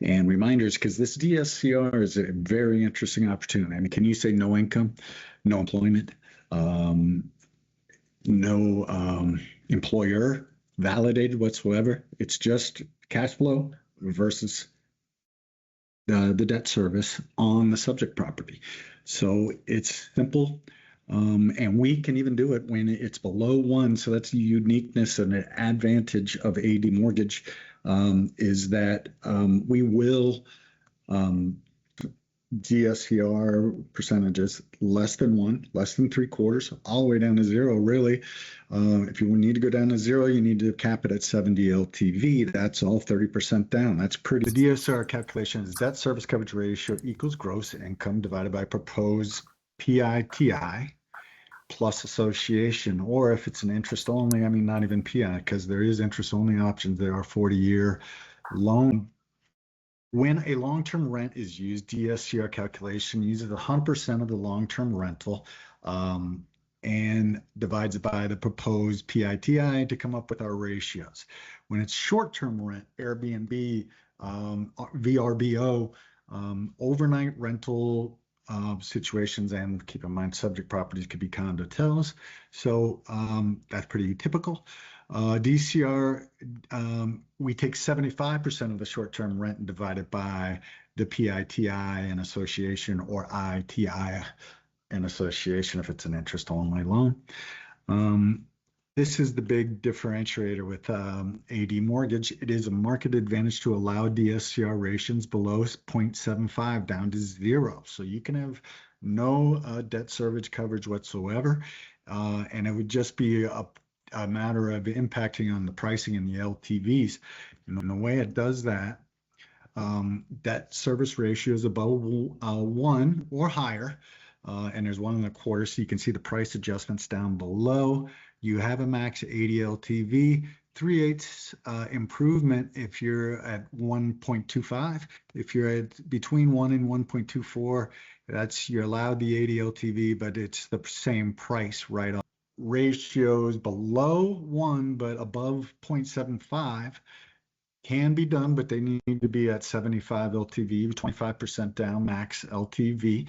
and reminders, because this DSCR is a very interesting opportunity. I mean, can you say no income, no employment, no employer validated whatsoever? It's just cash flow versus the debt service on the subject property. So it's simple. And we can even do it when it's below 1. So that's the uniqueness and the advantage of AD mortgage, is that we will DSCR percentages less than 1, less than 3/4, all the way down to 0. Really, if you need to go down to 0, you need to cap it at 70 LTV. That's all 30% down. That's pretty. The DSCR calculation is debt service coverage ratio equals gross income divided by proposed PITI plus association, or if it's an interest only, I mean, not even PI, because there is interest only options. There are 40-year loan. When a long-term rent is used, DSCR calculation uses 100% of the long-term rental and divides it by the proposed PITI to come up with our ratios. When it's short-term rent, Airbnb, VRBO, overnight rental situations, and keep in mind subject properties could be condos. So that's pretty typical. DCR, we take 75% of the short-term rent and divide it by the PITI and association, or ITI and association if it's an interest-only loan. This is the big differentiator with AD mortgage. It is a market advantage to allow DSCR ratios below 0.75 down to 0. So you can have no debt service coverage whatsoever, and it would just be a matter of impacting on the pricing and the LTVs. And the way it does that, debt service ratio is above 1 or higher, and there's 1 1/4, so you can see the price adjustments down below. You have a max 80 LTV, 3/8 improvement if you're at 1.25. If you're at between 1 and 1.24, you're allowed the 80 LTV, but it's the same price right off. Ratios below 1 but above 0.75 can be done, but they need to be at 75 LTV, 25% down max LTV.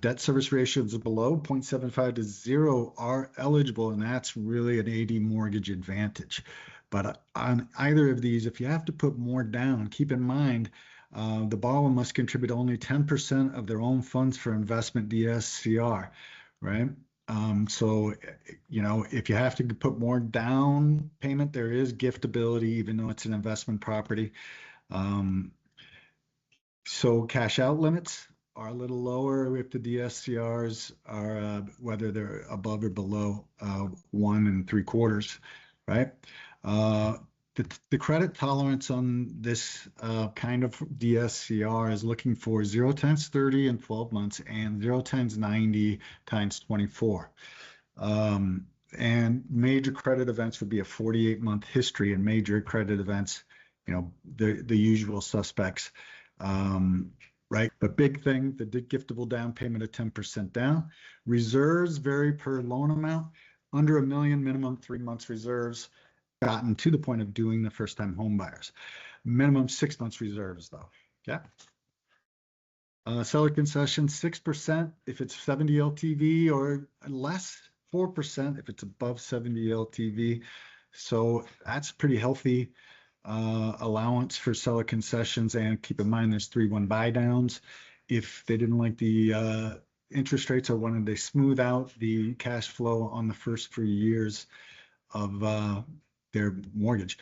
Debt service ratios below 0.75 to 0 are eligible, and that's really an AD mortgage advantage. But on either of these, if you have to put more down, keep in mind the borrower must contribute only 10% of their own funds for investment DSCR, right? So, if you have to put more down payment, there is giftability, even though it's an investment property. So cash out limits are a little lower if the DSCRs are, whether they're above or below 1 3/4, right? The credit tolerance on this kind of DSCR is looking for 0 times 30 in 12 months and 0 times 90 times 24. And major credit events would be a 48-month history, and major credit events, the usual suspects, right? But big thing, the giftable down payment of 10% down. Reserves vary per loan amount. Under $1 million, minimum 3 months reserves. Gotten to the point of doing the first-time home buyers. Minimum 6 months reserves, though. Yeah. Seller concession 6% if it's 70 LTV or less, 4% if it's above 70 LTV. So that's pretty healthy allowance for seller concessions. And keep in mind, there's 3/1 buy downs. If they didn't like the interest rates or wanted to smooth out the cash flow on the first 3 years of their mortgage.